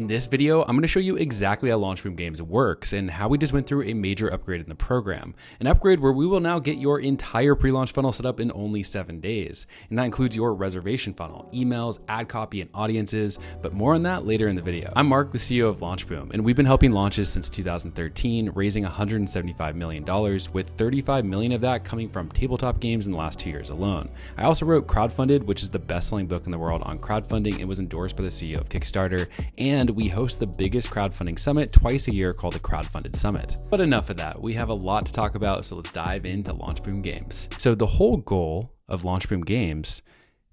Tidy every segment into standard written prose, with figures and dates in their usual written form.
In this video, I'm going to show you exactly how LaunchBoom Games works and how we just went through a major upgrade in the program. An upgrade where we will now get your entire pre-launch funnel set up in only 7 days. And that includes your reservation funnel, emails, ad copy, and audiences, but more on that later in the video. I'm Mark, the CEO of LaunchBoom, and we've been helping launches since 2013, raising $175 million, with $35 million of that coming from tabletop games in the last 2 years alone. I also wrote Crowdfunded, which is the best-selling book in the world on crowdfunding and was endorsed by the CEO of Kickstarter, and we host the biggest crowdfunding summit twice a year called the Crowdfunded Summit. But enough of that. We have a lot to talk about, so let's dive into LaunchBoom Games. So the whole goal of LaunchBoom Games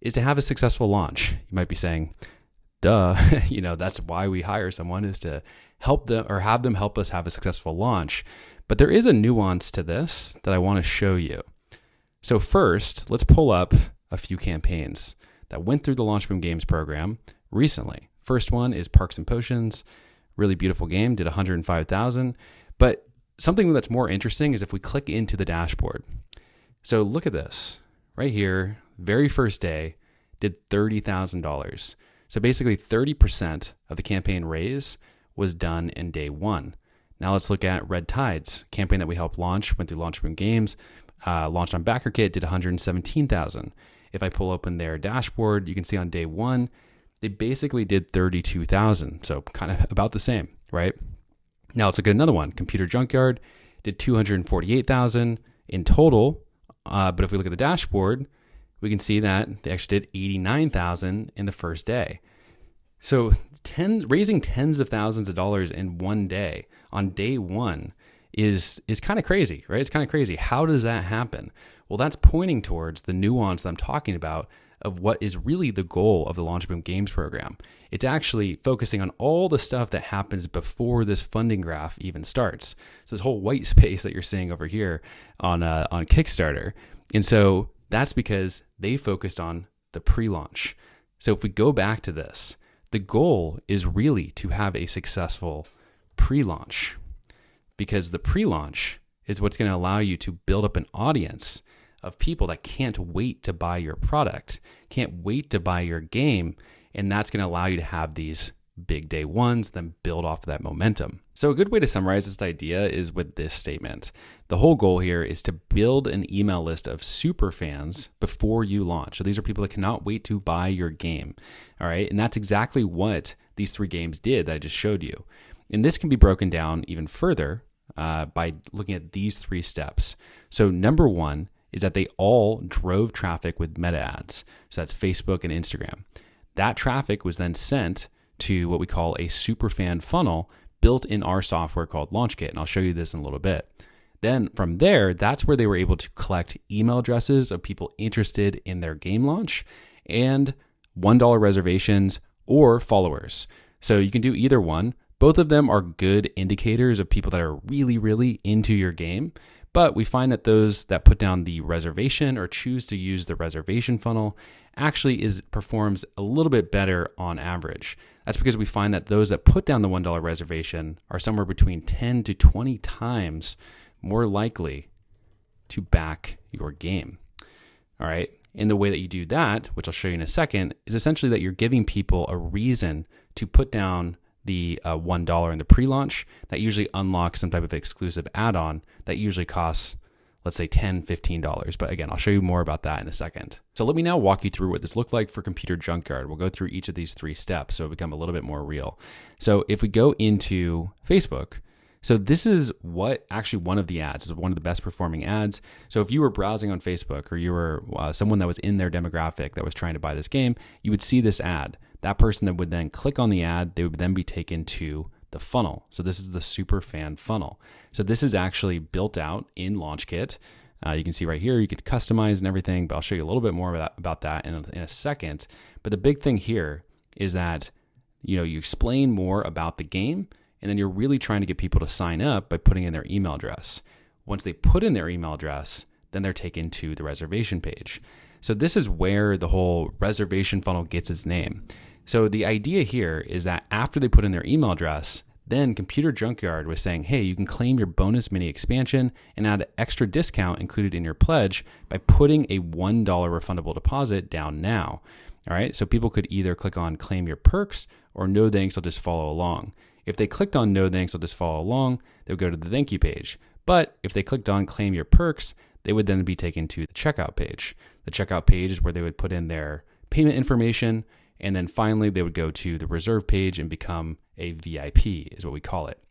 is to have a successful launch. You might be saying, duh, that's why we hire someone, is to help them or have them help us have a successful launch. But there is a nuance to this that I want to show you. So first, let's pull up a few campaigns that went through the LaunchBoom Games program recently. First one is Parks and Potions, really beautiful game, did 105,000. But something that's more interesting is if we click into the dashboard. So look at this right here, very first day, did $30,000. So basically 30% of the campaign raise was done in day one. Now let's look at Red Tides, campaign that we helped launch, went through LaunchBoom Games, launched on BackerKit, did 117,000. If I pull open their dashboard, you can see on day one, they basically did 32,000. So kind of about the same, right? Now let's look at another one. Computer Junkyard did 248,000 in total. But if we look at the dashboard, we can see that they actually did 89,000 in the first day. So raising tens of thousands of dollars in one day on day one is kind of crazy, right? It's kind of crazy. How does that happen? Well, that's pointing towards the nuance that I'm talking about of what is really the goal of the LaunchBoom Games program. It's actually focusing on all the stuff that happens before this funding graph even starts. So this whole white space that you're seeing over here on Kickstarter. And so that's because they focused on the pre-launch. So if we go back to this, the goal is really to have a successful pre-launch, because the pre-launch is what's going to allow you to build up an audience of people that can't wait to buy your product, can't wait to buy your game, and that's going to allow you to have these big day ones, then build off of that momentum. So a good way to summarize this idea is with this statement. The whole goal here is to build an email list of super fans before you launch. So these are people that cannot wait to buy your game, all right? And that's exactly what these 3 games did that I just showed you. And this can be broken down even further by looking at these 3 steps. So number 1 is that they all drove traffic with meta ads. So that's Facebook and Instagram. That traffic was then sent to what we call a super fan funnel built in our software called LaunchKit. And I'll show you this in a little bit. Then from there, that's where they were able to collect email addresses of people interested in their game launch and $1 reservations or followers. So you can do either one. Both of them are good indicators of people that are really, really into your game. But we find that those that put down the reservation or choose to use the reservation funnel actually performs a little bit better on average. That's because we find that those that put down the $1 reservation are somewhere between 10 to 20 times more likely to back your game. All right. And the way that you do that, which I'll show you in a second, is essentially that you're giving people a reason to put down the $1 in the pre-launch. That usually unlocks some type of exclusive add-on that usually costs, let's say $10, $15. But again, I'll show you more about that in a second. So let me now walk you through what this looked like for Computer Junkyard. We'll go through each of these 3 steps so it become a little bit more real. So if we go into Facebook, so this is what actually one of the ads is one of the best performing ads. So if you were browsing on Facebook or you were someone that was in their demographic that was trying to buy this game, you would see this ad. That person that would then click on the ad, they would then be taken to the funnel. So this is the super fan funnel. So this is actually built out in LaunchKit. You can see right here, you could customize and everything, but I'll show you a little bit more about that in a second. But the big thing here is that, you explain more about the game, and then you're really trying to get people to sign up by putting in their email address. Once they put in their email address, then they're taken to the reservation page. So this is where the whole reservation funnel gets its name. So the idea here is that after they put in their email address, then Computer Junkyard was saying, hey, you can claim your bonus mini expansion and add an extra discount included in your pledge by putting a $1 refundable deposit down now. All right, so people could either click on claim your perks or no thanks, I'll just follow along. If they clicked on no thanks, I'll just follow along, they would go to the thank you page. But if they clicked on claim your perks, they would then be taken to the checkout page. The checkout page is where they would put in their payment information, and then finally they would go to the reserve page and become a VIP is what we call it.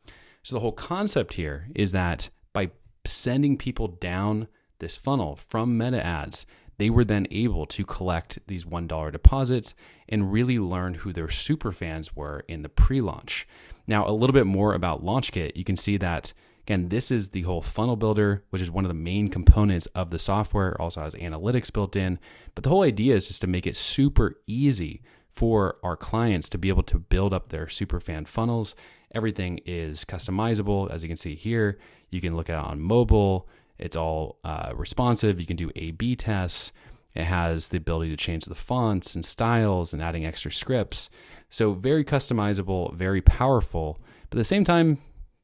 So the whole concept here is that by sending people down this funnel from meta ads, they were then able to collect these $1 deposits and really learn who their super fans were in the pre-launch. Now, a little bit more about LaunchKit, you can see that, again, this is the whole funnel builder, which is one of the main components of the software. It also has analytics built in, but the whole idea is just to make it super easy for our clients to be able to build up their super fan funnels. Everything is customizable. As you can see here, you can look at it on mobile. It's all responsive. You can do A/B tests. It has the ability to change the fonts and styles and adding extra scripts. So very customizable, very powerful, but at the same time,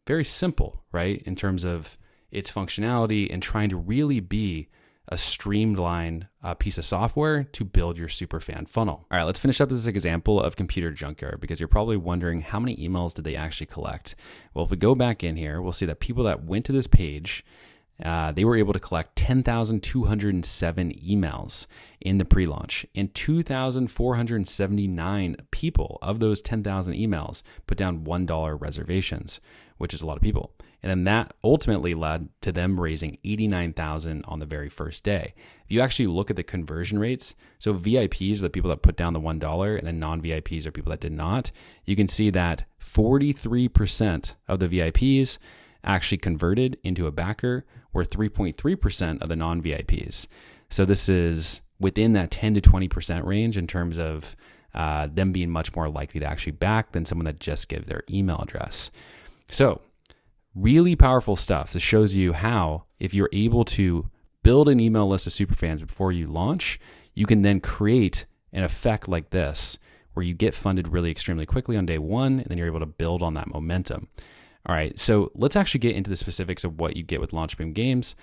very simple, right? In terms of its functionality and trying to really be a streamlined piece of software to build your super fan funnel. All right, let's finish up this example of Computer Junkyard because you're probably wondering how many emails did they actually collect? Well, if we go back in here, we'll see that people that went to this page, they were able to collect 10,207 emails in the pre-launch, and 2,479 people of those 10,000 emails put down $1 reservations, which is a lot of people. And then that ultimately led to them raising 89,000 on the very first day. If you actually look at the conversion rates, so VIPs are the people that put down the $1, and then non-VIPs are people that did not. You can see that 43% of the VIPs actually converted into a backer, or 3.3% of the non-VIPs. So this is within that 10 to 20% range in terms of them being much more likely to actually back than someone that just gave their email address. So really powerful stuff. This shows you how, if you're able to build an email list of superfans before you launch, you can then create an effect like this, where you get funded really extremely quickly on day one, and then you're able to build on that momentum. All right, so let's actually get into the specifics of what you get with LaunchBoom Games.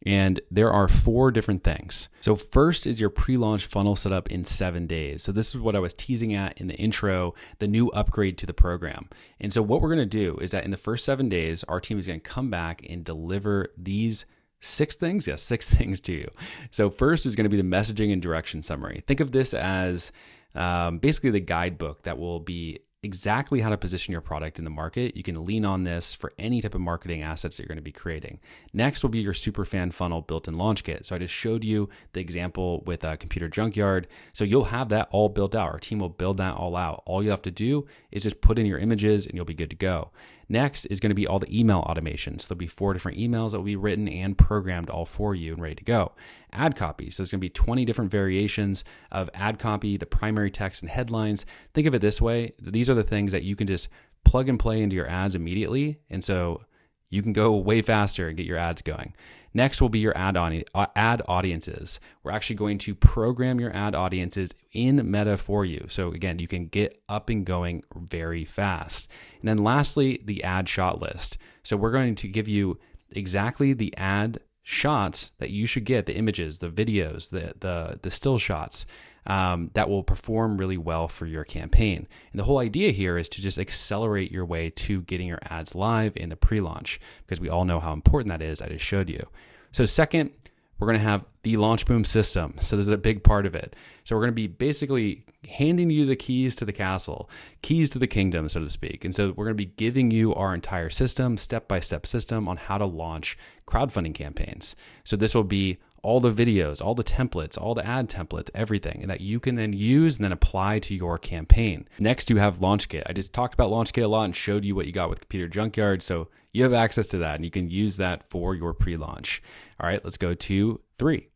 And there are 4 different things. So first is your pre-launch funnel setup in 7 days. So this is what I was teasing at in the intro, the new upgrade to the program. And so what we're gonna do is that in the first 7 days, our team is gonna come back and deliver these 6 things? Yes, 6 things to you. So first is gonna be the messaging and direction summary. Think of this as basically the guidebook that will be exactly how to position your product in the market. You can lean on this for any type of marketing assets that you're going to be creating. Next will be your super fan funnel built in LaunchKit. So I just showed you the example with Computer Junkyard. So you'll have that all built out. Our team will build that all out. All you have to do is just put in your images and you'll be good to go. Next is going to be all the email automations. There'll be 4 different emails that will be written and programmed all for you and ready to go. Ad copy. So there's going to be 20 different variations of ad copy, the primary text and headlines. Think of it this way. These are the things that you can just plug and play into your ads immediately. And so you can go way faster and get your ads going. Next will be your ad audiences. We're actually going to program your ad audiences in Meta for you. So again, you can get up and going very fast. And then lastly, the ad shot list. So we're going to give you exactly the ad shots that you should get, the images, the videos, the still shots that will perform really well for your campaign. And the whole idea here is to just accelerate your way to getting your ads live in the pre-launch, because we all know how important that is. I just showed you. So second, we're going to have the LaunchBoom system. So this is a big part of it. So we're going to be basically handing you the keys to the castle, keys to the kingdom, so to speak. And so we're going to be giving you our entire system, step-by-step system on how to launch crowdfunding campaigns. So this will be all the videos, all the templates, all the ad templates, everything that you can then use and then apply to your campaign. Next, you have LaunchKit. I just talked about LaunchKit a lot and showed you what you got with Computer Junkyard. So you have access to that and you can use that for your pre-launch. All right, let's go to 3,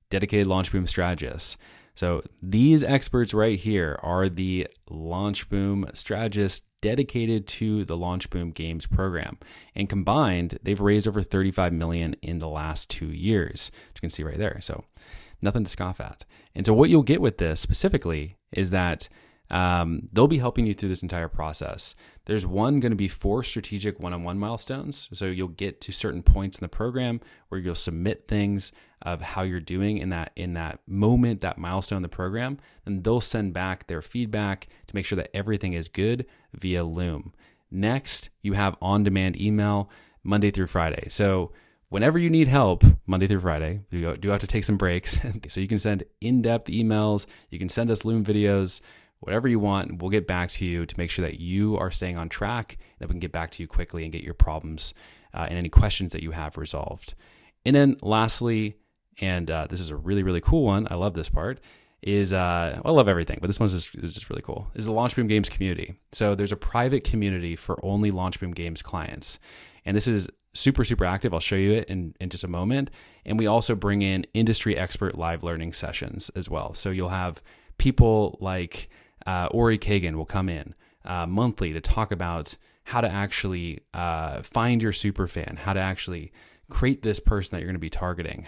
dedicated LaunchBoom strategists. So these experts right here are the LaunchBoom strategists dedicated to the LaunchBoom Games program. And combined, they've raised over $35 million in the last 2 years, which you can see right there. So nothing to scoff at. And so what you'll get with this specifically is that They'll be helping you through this entire process. There's going to be 4 strategic one-on-one milestones. So you'll get to certain points in the program where you'll submit things of how you're doing in that moment, that milestone in the program, and they'll send back their feedback to make sure that everything is good via Loom. Next, you have on-demand email Monday through Friday. So whenever you need help, Monday through Friday, you do have to take some breaks. So you can send in-depth emails, you can send us Loom videos, whatever you want. We'll get back to you to make sure that you are staying on track, that we can get back to you quickly and get your problems and any questions that you have resolved. And then lastly, and this is a really, really cool one, I love this part, is, I love everything, but this one is just really cool, is the LaunchBoom Games community. So there's a private community for only LaunchBoom Games clients. And this is super, super active. I'll show you it in just a moment. And we also bring in industry expert live learning sessions as well. So you'll have people like Ori Kagan will come in monthly to talk about how to actually find your super fan, how to actually create this person that you're going to be targeting,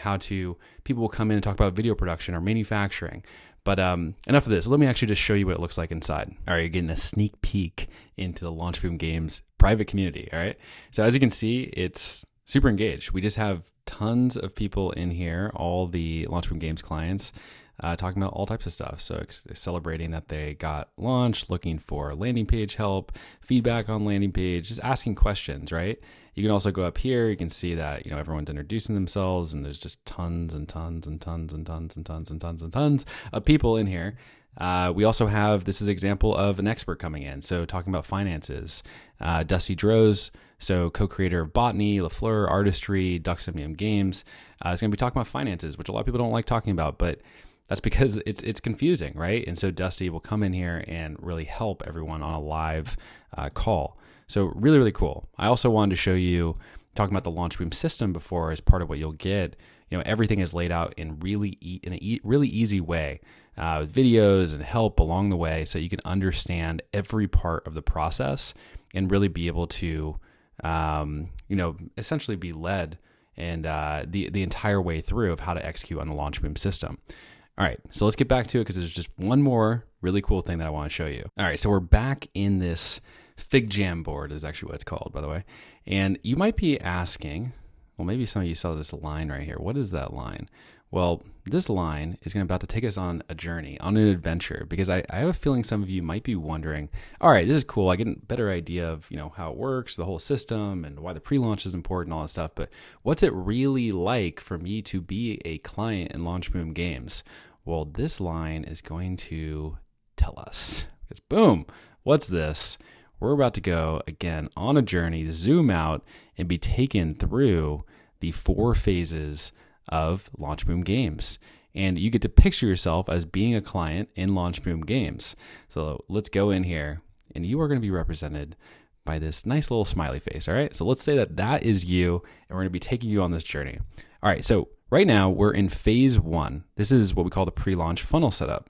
people will come in and talk about video production or manufacturing. But enough of this. Let me actually just show you what it looks like inside. All right, you're getting a sneak peek into the LaunchBoom Games private community. All right. So as you can see, it's super engaged. We just have tons of people in here, all the LaunchBoom Games clients, talking about all types of stuff. So celebrating that they got launched, looking for landing page help, feedback on landing page, just asking questions, right? You can also go up here. You can see that, everyone's introducing themselves, and there's just tons and tons and tons and tons and tons and tons and tons of people in here. We also have, this is an example of an expert coming in. So talking about finances, Dusty Droz, so co-creator of Botany, LaFleur, Artistry, LaunchBoom Games, is going to be talking about finances, which a lot of people don't like talking about, but that's because it's confusing, right? And so Dusty will come in here and really help everyone on a live call. So really, really cool. I also wanted to show you, talking about the LaunchBoom system before, as part of what you'll get. Everything is laid out in really easy way, with videos and help along the way, so you can understand every part of the process and really be able to, essentially be led and the entire way through of how to execute on the LaunchBoom system. All right, so let's get back to it, because there's just one more really cool thing that I want to show you. All right, so we're back in this Fig Jam board, is actually what it's called, by the way. And you might be asking, well, maybe some of you saw this line right here. What is that line? Well, this line is about to take us on a journey, on an adventure, because I have a feeling some of you might be wondering, all right, this is cool. I get a better idea of, how it works, the whole system, and why the pre-launch is important, all that stuff. But what's it really like for me to be a client in LaunchBoom Games? Well, this line is going to tell us. Because boom, what's this? We're about to go again on a journey, zoom out, and be taken through the 4 phases of LaunchBoom Games. And you get to picture yourself as being a client in LaunchBoom Games. So let's go in here, and you are going to be represented by this nice little smiley face. All right. So let's say that is you, and we're going to be taking you on this journey. All right. So right now we're in phase 1. This is what we call the pre-launch funnel setup.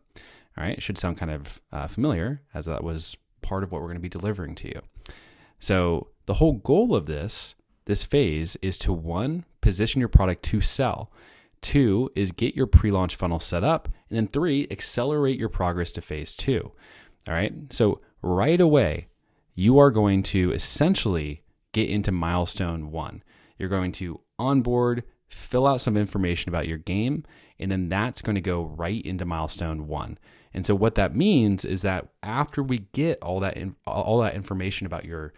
All right. It should sound kind of familiar, as that was part of what we're going to be delivering to you. So the whole goal of this phase is to, 1, position your product to sell. 2 is get your pre-launch funnel set up. And then 3, accelerate your progress to phase 2. All right. So right away, you are going to essentially get into milestone 1. You're going to onboard, fill out some information about your game, and then that's going to go right into milestone 1. And so what that means is that after we get all that information about your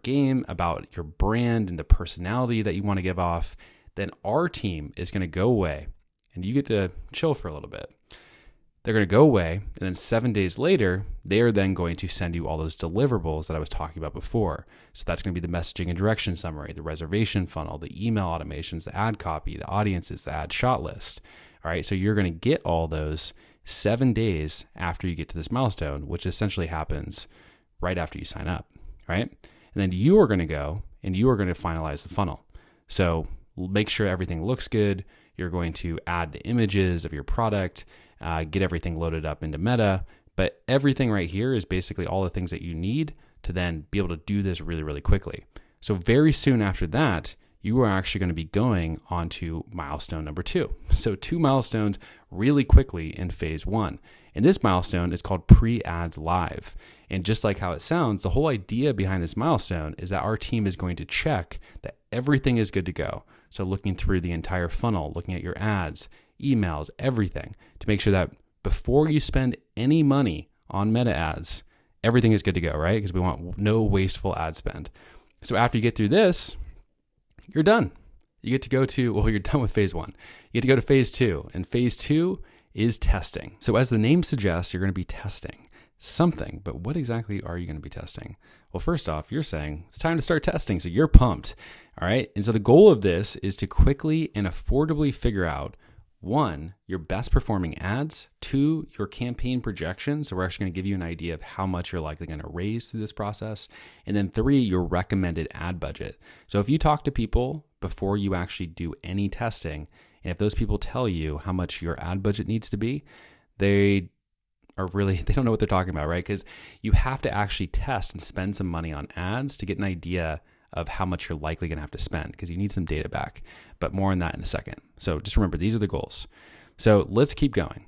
game, about your brand and the personality that you want to give off, then our team is going to go away, and you get to chill for a little bit. They're going to go away, and then 7 days later, they are then going to send you all those deliverables that I was talking about before. So that's going to be the messaging and direction summary, the reservation funnel, the email automations, the ad copy, the audiences, the ad shot list. All right, so you're going to get all those 7 days after you get to this milestone, which essentially happens right after you sign up, right? And then you are going to go and you are going to finalize the funnel. So make sure everything looks good. You're going to add the images of your product, get everything loaded up into Meta. But everything right here is basically all the things that you need to then be able to do this really, really quickly. So very soon after that, you are actually going to be going on to milestone number 2. So 2 milestones really quickly in phase 1. And this milestone is called pre-ads live. And just like how it sounds, the whole idea behind this milestone is that our team is going to check that everything is good to go. So looking through the entire funnel, looking at your ads, emails, everything, to make sure that before you spend any money on meta ads, everything is good to go, right? Because we want no wasteful ad spend. So after you get through this, you're done. You get to go to, well, you're done with phase 1. You get to go to phase 2. And phase 2 is testing. So as the name suggests, you're going to be testing something. But what exactly are you going to be testing? Well, first off, you're saying it's time to start testing. So you're pumped. All right. And so the goal of this is to quickly and affordably figure out 1, your best performing ads, 2, your campaign projections. So we're actually going to give you an idea of how much you're likely going to raise through this process. And then 3, your recommended ad budget. So if you talk to people before you actually do any testing, and if those people tell you how much your ad budget needs to be, they don't know what they're talking about, right? Because you have to actually test and spend some money on ads to get an idea of how much you're likely going to have to spend, because you need some data back. But more on that in a second. So just remember, these are the goals. So let's keep going.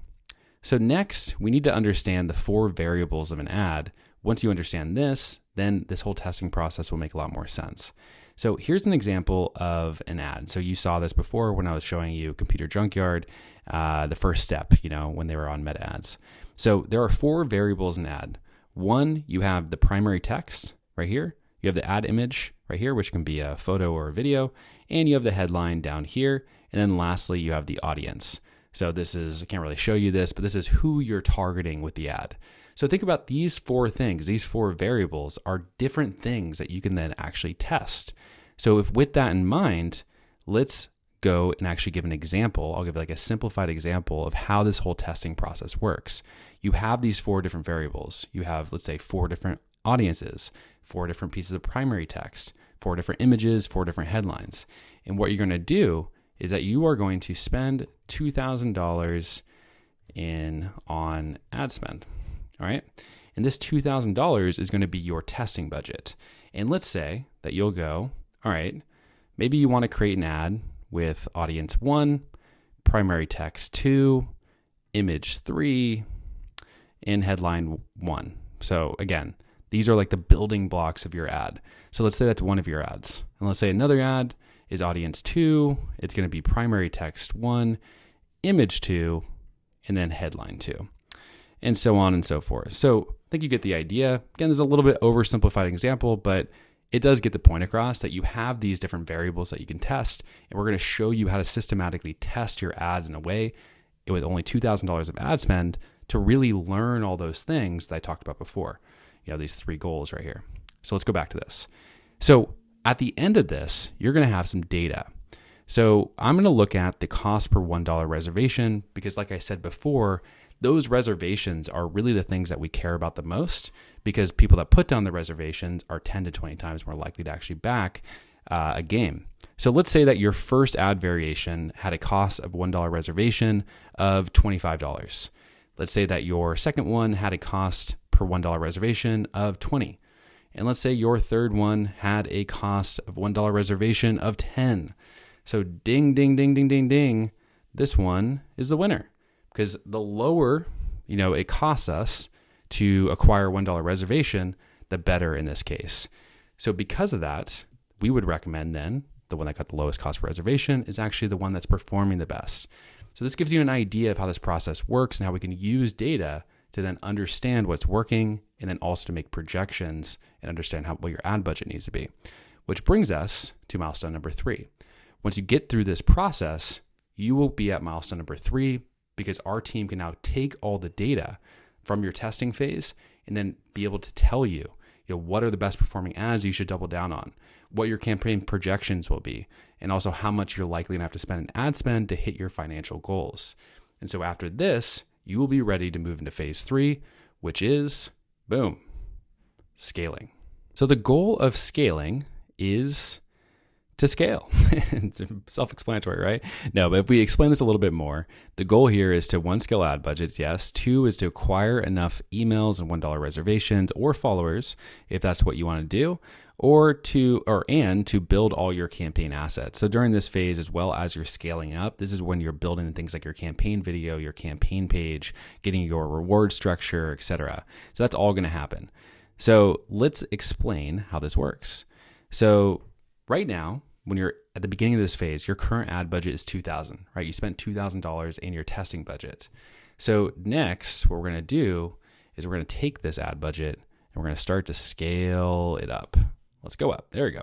So next, we need to understand the 4 variables of an ad. Once you understand this, then this whole testing process will make a lot more sense. So here's an example of an ad. So you saw this before when I was showing you Computer Junkyard, the first step, when they were on meta ads. So there are 4 variables in ad. 1, you have the primary text right here. You have the ad image right here, which can be a photo or a video, and you have the headline down here. And then lastly, you have the audience. So this is, I can't really show you this, but this is who you're targeting with the ad. So think about these 4 things. These 4 variables are different things that you can then actually test. So if with that in mind, let's go and actually give an example. I'll give like a simplified example of how this whole testing process works. You have these 4 different variables. You have, let's say, 4 different audiences, 4 different pieces of primary text, 4 different images, 4 different headlines. And what you're going to do is that you are going to spend $2,000 on ad spend. All right. And this $2,000 is going to be your testing budget. And let's say that you'll go, all right, maybe you want to create an ad with audience 1, primary text 2, image 3, and headline 1. So again, these are like the building blocks of your ad. So let's say that's one of your ads. And let's say another ad is audience 2. It's going to be primary text 1, image 2, and then headline 2. And so on and so forth. So I think you get the idea. Again, there's a little bit oversimplified example, but it does get the point across that you have these different variables that you can test. And we're going to show you how to systematically test your ads in a way with only $2,000 of ad spend to really learn all those things that I talked about before. These 3 goals right here. So let's go back to this. So at the end of this, you're going to have some data. So I'm going to look at the cost per $1 reservation because like I said before, those reservations are really the things that we care about the most because people that put down the reservations are 10 to 20 times more likely to actually back a game. So let's say that your first ad variation had a cost of $1 reservation of $25. Let's say that your second one had a cost per $1 reservation of $20. And let's say your third one had a cost of $1 reservation of $10. So ding, ding, ding, ding, ding, ding. This one is the winner because the lower, it costs us to acquire $1 reservation, the better in this case. So because of that, we would recommend then the one that got the lowest cost per reservation is actually the one that's performing the best. So this gives you an idea of how this process works and how we can use data to then understand what's working and then also to make projections and understand what your ad budget needs to be. Which brings us to milestone number 3. Once you get through this process, you will be at milestone number 3 because our team can now take all the data from your testing phase and then be able to tell you, what are the best performing ads you should double down on, what your campaign projections will be, and also how much you're likely to have to spend in ad spend to hit your financial goals. And so after this, you will be ready to move into phase 3, which is, boom, scaling. So the goal of scaling is to scale. It's self-explanatory, right? No, but if we explain this a little bit more, the goal here is to 1, scale ad budgets, yes. 2 is to acquire enough emails and $1 reservations or followers, if that's what you want to do, and to build all your campaign assets. So during this phase, as well as you're scaling up, this is when you're building things like your campaign video, your campaign page, getting your reward structure, etc. So that's all going to happen. So let's explain how this works. So right now, when you're at the beginning of this phase, your current ad budget is $2,000, right? You spent $2,000 in your testing budget. So next, what we're going to do is we're going to take this ad budget and we're going to start to scale it up. Let's go up. There we go.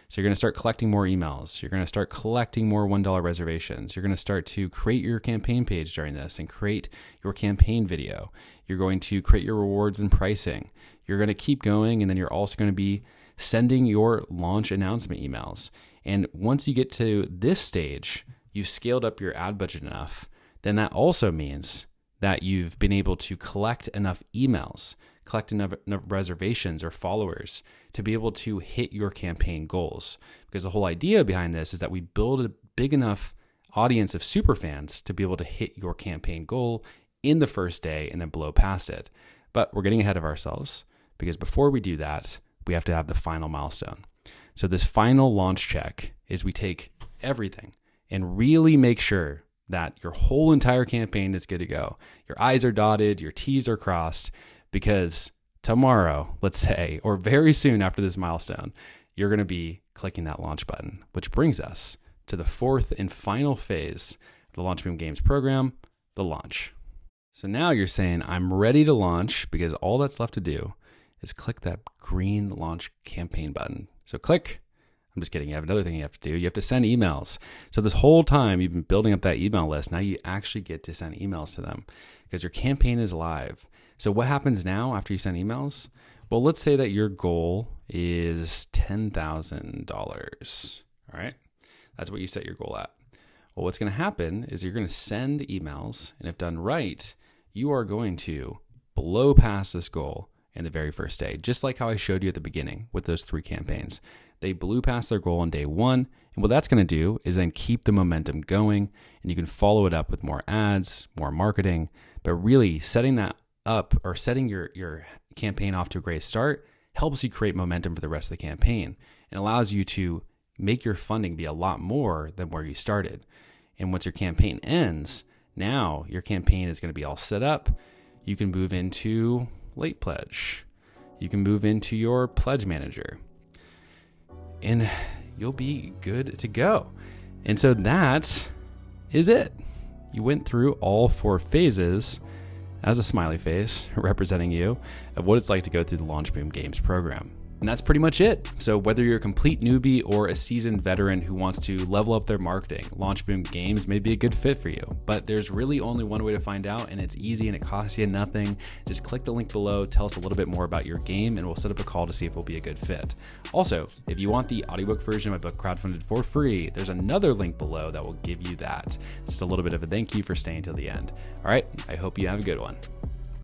So you're going to start collecting more emails. You're going to start collecting more $1 reservations. You're going to start to create your campaign page during this and create your campaign video. You're going to create your rewards and pricing. You're going to keep going, and then you're also going to be sending your launch announcement emails. And once you get to this stage, you've scaled up your ad budget enough, then that also means that you've been able to collect enough emails, collect enough reservations or followers to be able to hit your campaign goals. Because the whole idea behind this is that we build a big enough audience of super fans to be able to hit your campaign goal in the first day and then blow past it. But we're getting ahead of ourselves, because before we do that, we have to have the final milestone. So this final launch check is we take everything and really make sure that your whole entire campaign is good to go. Your I's are dotted, your T's are crossed, because tomorrow, let's say, or very soon after this milestone, you're going to be clicking that launch button, which brings us to the 4th and final phase of the LaunchBoom Games program, the launch. So now you're saying, I'm ready to launch, because all that's left to do is click that green launch campaign button. So click. I'm just kidding. You have another thing you have to do. You have to send emails. So this whole time you've been building up that email list. Now you actually get to send emails to them because your campaign is live. So what happens now after you send emails? Well, let's say that your goal is $10,000. All right. That's what you set your goal at. Well, what's going to happen is you're going to send emails, and if done right, you are going to blow past this goal in the very first day, just like how I showed you at the beginning with those 3 campaigns. They blew past their goal on day 1. And what that's going to do is then keep the momentum going, and you can follow it up with more ads, more marketing, but really setting that up, or setting your campaign off to a great start, helps you create momentum for the rest of the campaign and allows you to make your funding be a lot more than where you started. And once your campaign ends, now your campaign is going to be all set up. You can move into late pledge. You can move into your pledge manager, and you'll be good to go. And so that is it. You went through all 4 phases as a smiley face representing you of what it's like to go through the LaunchBoom Games program. And that's pretty much it. So whether you're a complete newbie or a seasoned veteran who wants to level up their marketing, LaunchBoom Games may be a good fit for you. But there's really only one way to find out, and it's easy and it costs you nothing. Just click the link below, tell us a little bit more about your game, and we'll set up a call to see if it'll be a good fit. Also, if you want the audiobook version of my book crowdfunded for free, there's another link below that will give you that. Just a little bit of a thank you for staying till the end. All right, I hope you have a good one.